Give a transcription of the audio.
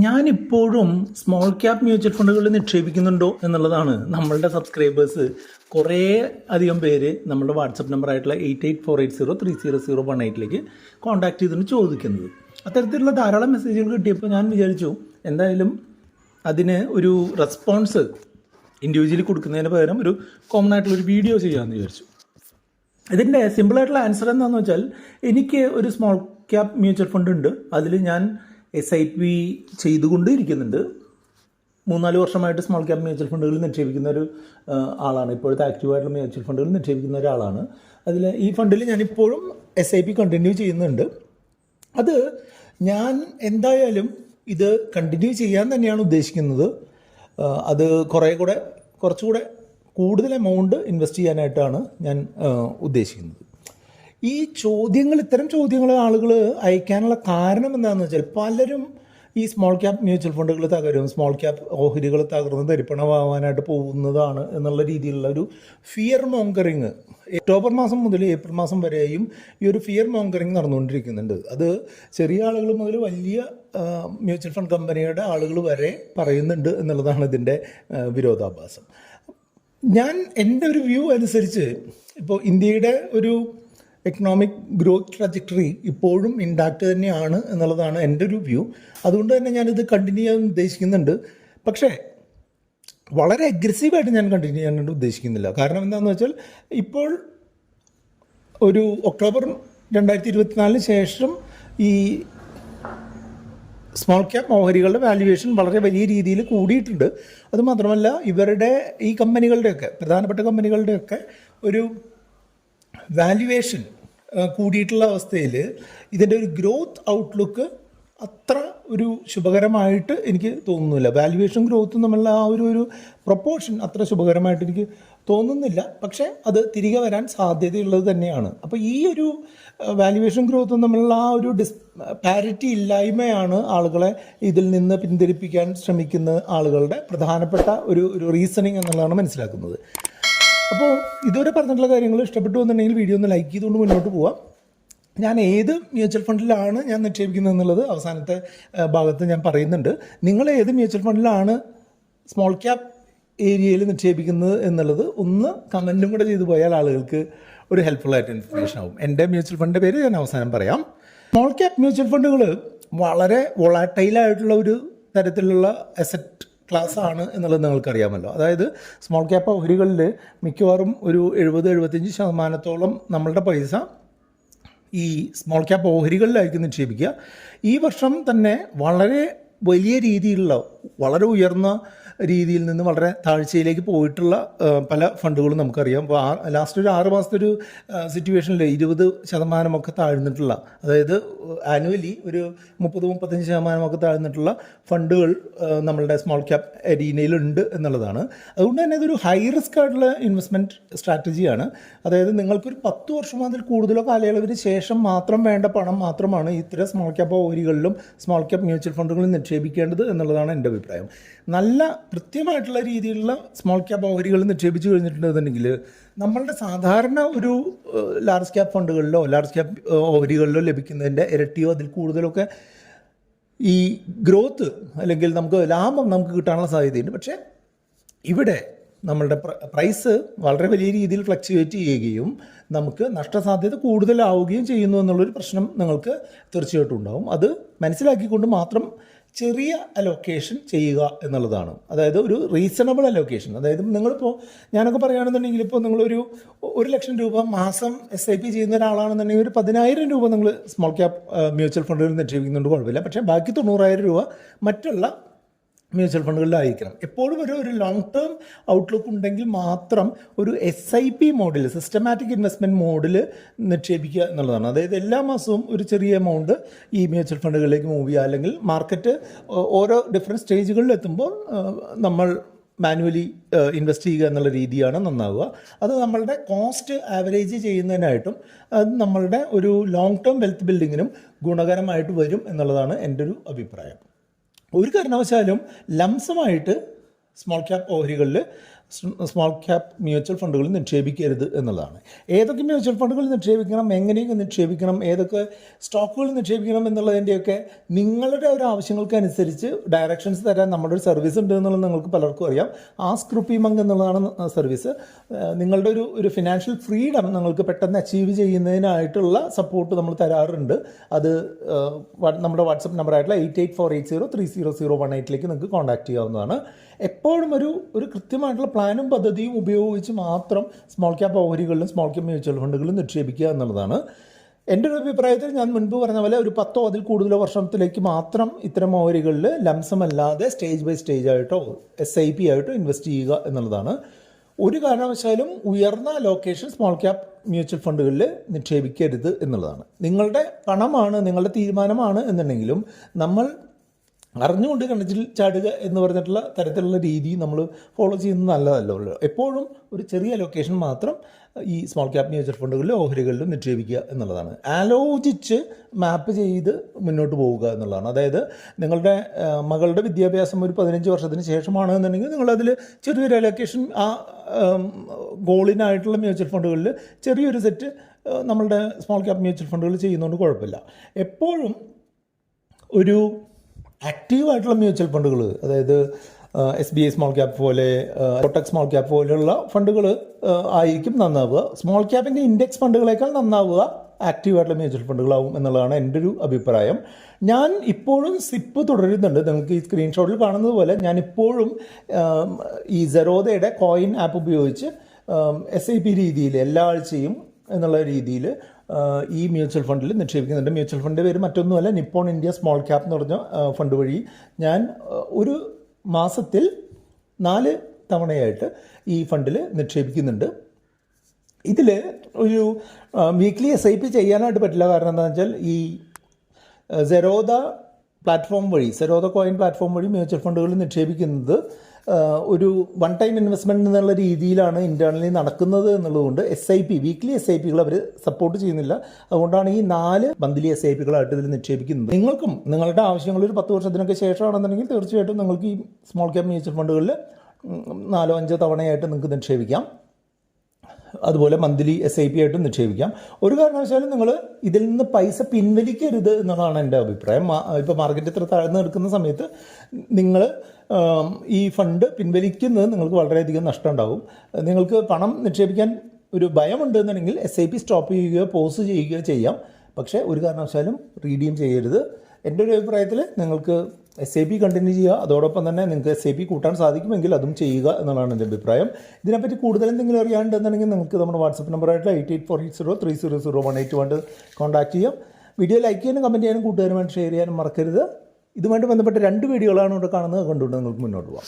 ഞാനിപ്പോഴും small cap mutual ഫണ്ടുകളിൽ നിക്ഷേപിക്കുന്നുണ്ടോ എന്നുള്ളതാണ് നമ്മളുടെ സബ്സ്ക്രൈബേഴ്സ് കുറേ അധികം പേര് നമ്മളുടെ വാട്സപ്പ് നമ്പറായിട്ടുള്ള 8848030018 കോൺടാക്ട് ചെയ്തിട്ട് ചോദിക്കുന്നത്. അത്തരത്തിലുള്ള ധാരാളം മെസ്സേജുകൾ കിട്ടിയപ്പോൾ ഞാൻ വിചാരിച്ചു എന്തായാലും അതിന് ഒരു റെസ്പോൺസ് ഇൻഡിവിജ്വലി കൊടുക്കുന്നതിന് പകരം ഒരു കോമൺ ആയിട്ടുള്ളൊരു വീഡിയോ ചെയ്യാമെന്ന് വിചാരിച്ചു. ഇതിൻ്റെ സിമ്പിളായിട്ടുള്ള ആൻസർ എന്താണെന്ന് വെച്ചാൽ, എനിക്ക് ഒരു സ്മോൾ ക്യാപ് മ്യൂച്വൽ ഫണ്ട് ഉണ്ട്. അതിൽ ഞാൻ SIP ചെയ്തുകൊണ്ടിരിക്കുന്നുണ്ട്. 3-4 വർഷമായിട്ട് സ്മോൾ ക്യാപ് മ്യൂച്വൽ ഫണ്ടുകളിൽ നിക്ഷേപിക്കുന്ന ഒരു ആളാണ്. ഇപ്പോഴത്തെ ആക്റ്റീവായിട്ടുള്ള മ്യൂച്വൽ ഫണ്ടുകളിൽ നിക്ഷേപിക്കുന്ന ഒരാളാണ്. ഈ ഫണ്ടിൽ ഞാനിപ്പോഴും SIP കണ്ടിന്യൂ ചെയ്യുന്നുണ്ട്. അത് ഞാൻ എന്തായാലും ഇത് കണ്ടിന്യൂ ചെയ്യാൻ തന്നെയാണ് ഉദ്ദേശിക്കുന്നത്. അത് കുറച്ചുകൂടെ കൂടുതൽ എമൗണ്ട് ഇൻവെസ്റ്റ് ചെയ്യാനായിട്ടാണ് ഞാൻ ഉദ്ദേശിക്കുന്നത്. ഇത്തരം ചോദ്യങ്ങൾ ആളുകൾ അയക്കാനുള്ള കാരണം എന്താണെന്ന് വെച്ചാൽ, പലരും ഈ സ്മോൾ ക്യാപ് മ്യൂച്വൽ ഫണ്ടുകൾ തകരും, സ്മോൾ ക്യാപ് ഓഹരികൾ തകർന്ന് തരിപ്പണമാവാനായിട്ട് പോകുന്നതാണ് എന്നുള്ള രീതിയിലുള്ള ഒരു ഫിയർ മോങ്കറിങ് ഒക്ടോബർ മാസം മുതൽ ഏപ്രിൽ മാസം വരെയും ഈ ഒരു ഫിയർ മോങ്കറിങ് നടന്നുകൊണ്ടിരിക്കുന്നുണ്ട്. അത് ചെറിയ ആളുകൾ മുതൽ വലിയ മ്യൂച്വൽ ഫണ്ട് കമ്പനിയുടെ ആളുകൾ വരെ പറയുന്നുണ്ട് എന്നുള്ളതാണ് ഇതിൻ്റെ വിരോധാഭാസം. എൻ്റെ ഒരു വ്യൂ അനുസരിച്ച് ഇപ്പോൾ ഇന്ത്യയുടെ ഒരു എക്കണോമിക് ഗ്രോത്ത് ട്രജക്ടറി ഇപ്പോഴും ഇൻടാക്റ്റ് തന്നെയാണ് എന്നുള്ളതാണ് എൻ്റെ ഒരു വ്യൂ. അതുകൊണ്ട് തന്നെ ഞാനിത് കണ്ടിന്യൂ ചെയ്യാൻ ഉദ്ദേശിക്കുന്നുണ്ട്. പക്ഷേ വളരെ അഗ്രസീവായിട്ട് ഞാൻ കണ്ടിന്യൂ ചെയ്യാനായിട്ട് ഉദ്ദേശിക്കുന്നില്ല. കാരണം എന്താണെന്ന് വെച്ചാൽ, ഇപ്പോൾ ഒരു ഒക്ടോബർ 2024 ശേഷം ഈ സ്മോൾ ക്യാപ് ഓഹരികളുടെ വാല്യുവേഷൻ വളരെ വലിയ രീതിയിൽ കൂടിയിട്ടുണ്ട്. അതുമാത്രമല്ല, ഈ കമ്പനികളുടെയൊക്കെ പ്രധാനപ്പെട്ട കമ്പനികളുടെയൊക്കെ ഒരു വാല്യുവേഷൻ കൂടിയിട്ടുള്ള അവസ്ഥയിൽ ഇതിൻ്റെ ഒരു ഗ്രോത്ത് ഔട്ട്ലുക്ക് അത്ര ഒരു ശുഭകരമായിട്ട് എനിക്ക് തോന്നുന്നില്ല. വാല്യുവേഷൻ ഗ്രോത്തും തമ്മിലുള്ള ആ ഒരു പ്രൊപ്പോർഷൻ അത്ര ശുഭകരമായിട്ട് എനിക്ക് തോന്നുന്നില്ല. പക്ഷേ അത് തിരികെ വരാൻ സാധ്യതയുള്ളത് തന്നെയാണ്. അപ്പോൾ ഈ ഒരു വാല്യുവേഷൻ ഗ്രോത്തും തമ്മിലുള്ള ആ ഒരു പാരിറ്റി ഇല്ലായ്മയാണ് ആളുകളെ ഇതിൽ നിന്ന് പിന്തിരിപ്പിക്കാൻ ശ്രമിക്കുന്ന ആളുകളുടെ പ്രധാനപ്പെട്ട ഒരു റീസണിങ് എന്നുള്ളതാണ് മനസ്സിലാക്കുന്നത്. അപ്പോൾ ഇതുവരെ പറഞ്ഞിട്ടുള്ള കാര്യങ്ങൾ ഇഷ്ടപ്പെട്ടു എന്നുണ്ടെങ്കിൽ വീഡിയോ ഒന്ന് ലൈക്ക് ചെയ്തുകൊണ്ട് മുന്നോട്ട് പോവാം. ഞാൻ ഏത് മ്യൂച്വൽ ഫണ്ടിലാണ് ഞാൻ നിക്ഷേപിക്കുന്നത് എന്നുള്ളത് അവസാനത്തെ ഭാഗത്ത് ഞാൻ പറയുന്നുണ്ട്. നിങ്ങൾ ഏത് മ്യൂച്വൽ ഫണ്ടിലാണ് സ്മോൾ ക്യാപ് ഏരിയയിൽ നിക്ഷേപിക്കുന്നത് എന്നുള്ളത് ഒന്ന് കമൻറ്റും കൂടെ ചെയ്തു പോയാൽ ആളുകൾക്ക് ഒരു ഹെൽപ്ഫുള്ളായിട്ട് ഇൻഫർമേഷൻ ആവും. എൻ്റെ മ്യൂച്വൽ ഫണ്ടിൻ്റെ പേര് ഞാൻ അവസാനം പറയാം. സ്മോൾ ക്യാപ് മ്യൂച്വൽ ഫണ്ടുകൾ വളരെ വൊളാറ്റൈലായിട്ടുള്ള ഒരു തരത്തിലുള്ള അസറ്റ് ക്ലാസ് ആണ് എന്നുള്ളത് നിങ്ങൾക്കറിയാമല്ലോ. അതായത് സ്മോൾ ക്യാപ് ഓഹരികളിൽ മിക്കവാറും ഒരു 70-75% നമ്മളുടെ പൈസ ഈ സ്മോൾ ക്യാപ് ഓഹരികളിലായിരിക്കും നിക്ഷേപിക്കുക. ഈ വർഷം തന്നെ വളരെ വലിയ രീതിയിലുള്ള, വളരെ ഉയർന്ന രീതിയിൽ നിന്ന് വളരെ താഴ്ചയിലേക്ക് പോയിട്ടുള്ള പല ഫണ്ടുകളും നമുക്കറിയാം. ഇപ്പോൾ ലാസ്റ്റ് ഒരു 6 മാസത്തെ ഒരു സിറ്റുവേഷനിൽ 20% താഴ്ന്നിട്ടുള്ള, അതായത് ആനുവലി ഒരു 30-35% താഴ്ന്നിട്ടുള്ള ഫണ്ടുകൾ നമ്മളുടെ സ്മോൾ ക്യാപ് അരീനയിലുണ്ട് എന്നുള്ളതാണ്. അതുകൊണ്ട് തന്നെ ഇതൊരു ഹൈ റിസ്ക് ആയിട്ടുള്ള ഇൻവെസ്റ്റ്മെൻറ്റ് സ്ട്രാറ്റജിയാണ്. അതായത് നിങ്ങൾക്കൊരു 10 വർഷം അതിൽ കൂടുതലോ കാലയളവിന് ശേഷം മാത്രം വേണ്ട പണം മാത്രമാണ് ഇത്തരം സ്മോൾ ക്യാപ് ഓഹരികളിലും സ്മോൾ ക്യാപ് മ്യൂച്വൽ ഫണ്ടുകളിലും നിക്ഷേപിക്കേണ്ടത് എന്നുള്ളതാണ് എൻ്റെ അഭിപ്രായം. നല്ല കൃത്യമായിട്ടുള്ള രീതിയിലുള്ള സ്മോൾ ക്യാപ് ഓഹരികൾ നിക്ഷേപിച്ച് കഴിഞ്ഞിട്ടുണ്ടെന്നുണ്ടെങ്കിൽ നമ്മളുടെ സാധാരണ ഒരു ലാർജ് ക്യാപ് ഫണ്ടുകളിലോ ലാർജ് ക്യാപ് ഓഹരികളിലോ ലഭിക്കുന്നതിൻ്റെ ഇരട്ടിയോ അതിൽ കൂടുതലൊക്കെ ഈ ഗ്രോത്ത് അല്ലെങ്കിൽ ലാഭം നമുക്ക് കിട്ടാനുള്ള സാധ്യതയുണ്ട്. പക്ഷേ ഇവിടെ നമ്മളുടെ പ്രൈസ് വളരെ വലിയ രീതിയിൽ ഫ്ലക്ച്വേറ്റ് ചെയ്യുകയും നമുക്ക് നഷ്ടസാധ്യത കൂടുതലാവുകയും ചെയ്യുന്നു എന്നുള്ളൊരു പ്രശ്നം നിങ്ങൾക്ക് തീർച്ചയായിട്ടും ഉണ്ടാവും. അത് മനസ്സിലാക്കിക്കൊണ്ട് മാത്രം ചെറിയ അലോക്കേഷൻ ചെയ്യുക എന്നുള്ളതാണ്. അതായത് ഒരു റീസണബിൾ അലോക്കേഷൻ. അതായത് ഞാനൊക്കെ പറയുകയാണെന്നുണ്ടെങ്കിൽ, ഇപ്പോൾ നിങ്ങളൊരു 1 ലക്ഷം രൂപ മാസം SIP ചെയ്യുന്ന ഒരാളാണെന്നുണ്ടെങ്കിൽ ഒരു 10,000 രൂപ നിങ്ങൾ സ്മോൾ ക്യാപ് മ്യൂച്വൽ ഫണ്ടുകളിൽ നിക്ഷേപിക്കുന്നുണ്ട്, കുഴപ്പമില്ല. പക്ഷേ ബാക്കി 90,000 രൂപ മറ്റുള്ള മ്യൂച്വൽ ഫണ്ടുകളിലായിരിക്കണം. എപ്പോഴും ഒരു ലോങ് ടേം ഔട്ട്ലുക്ക് ഉണ്ടെങ്കിൽ മാത്രം ഒരു SIP മോഡിൽ, സിസ്റ്റമാറ്റിക് ഇൻവെസ്റ്റ്മെൻറ്റ് മോഡിൽ നിക്ഷേപിക്കുക എന്നുള്ളതാണ്. അതായത് എല്ലാ മാസവും ഒരു ചെറിയ എമൗണ്ട് ഈ മ്യൂച്വൽ ഫണ്ടുകളിലേക്ക് മൂവ് ചെയ്യുക. അല്ലെങ്കിൽ മാർക്കറ്റ് ഓരോ ഡിഫറെൻറ്റ് സ്റ്റേജുകളിൽ എത്തുമ്പോൾ നമ്മൾ മാനുവലി ഇൻവെസ്റ്റ് ചെയ്യുക എന്നുള്ള രീതിയാണ് നന്നാവുക. അത് നമ്മളുടെ കോസ്റ്റ് ആവറേജ് ചെയ്യുന്നതിനായിട്ടും അത് നമ്മളുടെ ഒരു ലോങ് ടേം വെൽത്ത് ബിൽഡിങ്ങിനും ഗുണകരമായിട്ട് വരും എന്നുള്ളതാണ് എൻ്റെ ഒരു അഭിപ്രായം. ഒരു കാരണവശാലും ലംസമായിട്ട് സ്മോൾ ക്യാപ് ഓഹരികളിൽ സ്മോൾ ക്യാപ്പ് മ്യൂച്വൽ ഫണ്ടുകളിൽ നിക്ഷേപിക്കരുത് എന്നുള്ളതാണ്. ഏതൊക്കെ മ്യൂച്വൽ ഫണ്ടുകളിൽ നിക്ഷേപിക്കണം, എങ്ങനെയൊക്കെ നിക്ഷേപിക്കണം, ഏതൊക്കെ സ്റ്റോക്കുകളിൽ നിക്ഷേപിക്കണം എന്നുള്ളതിൻ്റെയൊക്കെ നിങ്ങളുടെ ഒരു ആവശ്യങ്ങൾക്കനുസരിച്ച് ഡയറക്ഷൻസ് തരാൻ നമ്മുടെ ഒരു സർവീസ് ഉണ്ട് എന്നുള്ളത് നിങ്ങൾക്ക് പലർക്കും അറിയാം. ആസ്ക് റുപ്പി മങ്ക് എന്നുള്ളതാണ് സർവീസ്. നിങ്ങളുടെ ഒരു ഫിനാൻഷ്യൽ ഫ്രീഡം നിങ്ങൾക്ക് പെട്ടെന്ന് അച്ചീവ് ചെയ്യുന്നതിനായിട്ടുള്ള സപ്പോർട്ട് നമ്മൾ തരാറുണ്ട്. അത് നമ്മുടെ വാട്സപ്പ് നമ്പറായിട്ടുള്ള 8848030018 നിങ്ങൾക്ക് കോൺടാക്ട് ചെയ്യാവുന്നതാണ്. എപ്പോഴും ഒരു കൃത്യമായിട്ടുള്ള പ്ലാനും പദ്ധതിയും ഉപയോഗിച്ച് മാത്രം സ്മോൾ ക്യാപ്പ് ഓഹരികളിലും സ്മോൾ ക്യാപ്പ് മ്യൂച്വൽ ഫണ്ടുകളിലും നിക്ഷേപിക്കുക എന്നുള്ളതാണ്. എൻ്റെ ഒരു അഭിപ്രായത്തിൽ ഞാൻ മുൻപ് പറഞ്ഞ പോലെ ഒരു 10 അതിൽ കൂടുതലോ വർഷത്തിലേക്ക് മാത്രം ഇത്തരം ഓഹരികളിൽ ലംസമല്ലാതെ സ്റ്റേജ് ബൈ സ്റ്റേജ് ആയിട്ടോ SIP ആയിട്ടോ ഇൻവെസ്റ്റ് ചെയ്യുക എന്നുള്ളതാണ്. ഒരു കാരണവശാലും ഉയർന്ന അലോക്കേഷൻ സ്മോൾ ക്യാപ്പ് മ്യൂച്വൽ ഫണ്ടുകളിൽ നിക്ഷേപിക്കരുത് എന്നുള്ളതാണ്. നിങ്ങളുടെ പണമാണ്, നിങ്ങളുടെ തീരുമാനമാണ് എന്നുണ്ടെങ്കിലും നമ്മൾ അറിഞ്ഞുകൊണ്ട് കിണറ്റിൽ ചാടുക എന്ന് പറഞ്ഞിട്ടുള്ള തരത്തിലുള്ള രീതി നമ്മൾ ഫോളോ ചെയ്യുന്നത് നല്ലതല്ലോ. എപ്പോഴും ഒരു ചെറിയ അലോക്കേഷൻ മാത്രം ഈ സ്മോൾ ക്യാപ്പ് മ്യൂച്വൽ ഫണ്ടുകളിലും ഓഹരികളിലും നിക്ഷേപിക്കുക എന്നുള്ളതാണ്. ആലോചിച്ച് മാപ്പ് ചെയ്ത് മുന്നോട്ട് പോവുക എന്നുള്ളതാണ്. അതായത് നിങ്ങളുടെ മകളുടെ വിദ്യാഭ്യാസം ഒരു 15 വർഷത്തിന് ശേഷമാണ് എന്നുണ്ടെങ്കിൽ നിങ്ങളതിൽ ചെറിയൊരു അലോക്കേഷൻ ആ ഗോളിനായിട്ടുള്ള മ്യൂച്വൽ ഫണ്ടുകളിൽ ചെറിയൊരു സെറ്റ് നമ്മളുടെ സ്മോൾ ക്യാപ്പ് മ്യൂച്വൽ ഫണ്ടുകൾ ചെയ്യുന്നതുകൊണ്ട് കുഴപ്പമില്ല. എപ്പോഴും ഒരു ആക്റ്റീവായിട്ടുള്ള മ്യൂച്വൽ ഫണ്ടുകൾ, അതായത് SBI സ്മോൾ ക്യാപ്പ് പോലെ കോട്ടക് സ്മോൾ ക്യാപ്പ് പോലെയുള്ള ഫണ്ടുകൾ ആയിരിക്കും നന്നാവുക. സ്മോൾ ക്യാപ്പിൻ്റെ ഇൻഡെക്സ് ഫണ്ടുകളേക്കാൾ നന്നാവുക ആക്റ്റീവായിട്ടുള്ള മ്യൂച്വൽ ഫണ്ടുകളാവും എന്നുള്ളതാണ് എൻ്റെ ഒരു അഭിപ്രായം. ഞാൻ ഇപ്പോഴും സിപ്പ് തുടരുന്നുണ്ട്. നിങ്ങൾക്ക് ഈ സ്ക്രീൻഷോട്ടിൽ കാണുന്നത് പോലെ ഞാൻ ഇപ്പോഴും ഈ സെറോദയുടെ കോയിൻ ആപ്പ് ഉപയോഗിച്ച് SIP രീതിയിൽ എല്ലാ ആഴ്ചയും എന്നുള്ള രീതിയിൽ ഈ മ്യൂച്വൽ ഫണ്ടിൽ നിക്ഷേപിക്കുന്നുണ്ട്. മ്യൂച്വൽ ഫണ്ട് പേര് മറ്റൊന്നുമല്ല, നിപ്പോൺ ഇന്ത്യ സ്മോൾ ക്യാപ്പ് എന്ന് പറഞ്ഞ ഫണ്ട് വഴി ഞാൻ ഒരു മാസത്തിൽ 4 തവണയായിട്ട് ഈ ഫണ്ടിൽ നിക്ഷേപിക്കുന്നുണ്ട്. ഇതിൽ ഒരു വീക്ക്ലി SIP ചെയ്യാനായിട്ട് പറ്റില്ല. കാരണം എന്താണെന്ന് വെച്ചാൽ ഈ സെറോദ പ്ലാറ്റ്ഫോം വഴി, സെറോദ കോയിൻ പ്ലാറ്റ്ഫോം വഴി മ്യൂച്വൽ ഫണ്ടുകളിൽ നിക്ഷേപിക്കുന്നത് ഒരു വൺ ടൈം ഇൻവെസ്റ്റ്മെൻറ്റ് എന്നുള്ള രീതിയിലാണ് ഇൻറ്റേർണലി നടക്കുന്നത് എന്നുള്ളതുകൊണ്ട് SIP വീക്ക്ലി SIPകൾ അവർ സപ്പോർട്ട് ചെയ്യുന്നില്ല. അതുകൊണ്ടാണ് ഈ 4 മന്ത്ലി SIPകളായിട്ട് ഇതിൽ നിക്ഷേപിക്കുന്നത്. നിങ്ങൾക്കും നിങ്ങളുടെ ആവശ്യങ്ങൾ ഒരു 10 വർഷത്തിനൊക്കെ ശേഷമാണെന്നുണ്ടെങ്കിൽ തീർച്ചയായിട്ടും നിങ്ങൾക്ക് ഈ സ്മോൾ ക്യാപ്പ് മ്യൂച്വൽ ഫണ്ടുകളിൽ 4-5 തവണയായിട്ട് നിങ്ങൾക്ക് നിക്ഷേപിക്കാം. അതുപോലെ മന്ത്ലി SIP ആയിട്ടും നിക്ഷേപിക്കാം. ഒരു കാരണവശാലും നിങ്ങൾ ഇതിൽ നിന്ന് പൈസ പിൻവലിക്കരുത് എന്നുള്ളതാണ് എൻ്റെ അഭിപ്രായം. ഇപ്പോൾ മാർക്കറ്റ് ഇത്ര താഴ്ന്നു നിൽക്കുന്ന സമയത്ത് നിങ്ങൾ ഈ ഫണ്ട് പിൻവലിക്കുന്നത് നിങ്ങൾക്ക് വളരെയധികം നഷ്ടം ഉണ്ടാകും. നിങ്ങൾക്ക് പണം നിക്ഷേപിക്കാൻ ഒരു ഭയമുണ്ട് എന്നുണ്ടെങ്കിൽ SIP സ്റ്റോപ്പ് ചെയ്യുകയോ പോസ് ചെയ്യുകയോ ചെയ്യാം. പക്ഷേ ഒരു കാരണവശാലും റീഡീം ചെയ്യരുത്. എൻ്റെ ഒരു അഭിപ്രായത്തിൽ നിങ്ങൾക്ക് SIP കണ്ടിന്യൂ ചെയ്യുക. അതോടൊപ്പം തന്നെ നിങ്ങൾക്ക് SIP കൂട്ടാൻ സാധിക്കുമെങ്കിൽ അതും ചെയ്യുക എന്നുള്ളതാണ് എൻ്റെ അഭിപ്രായം. ഇതിനെപ്പറ്റി കൂടുതൽ എന്തെങ്കിലും അറിയാണ്ടെന്നുണ്ടെങ്കിൽ നിങ്ങൾക്ക് നമ്മുടെ വാട്സപ്പ് നമ്പറായിട്ടുള്ള 8848030018 കോൺടാക്ട് ചെയ്യാം. വീഡിയോ ലൈക്ക് ചെയ്യാനും കമൻറ്റ് ചെയ്യാനും കൂട്ടുകാരുമായിട്ട് ഷെയർ ചെയ്യാനും മറക്കരുത്. ഇതുമായിട്ട് ബന്ധപ്പെട്ട 2 വീഡിയോകളാണ് ഇവിടെ കാണുന്നത്. കണ്ടുകൊണ്ട് നിങ്ങൾക്ക് മുന്നോട്ട് പോകാം.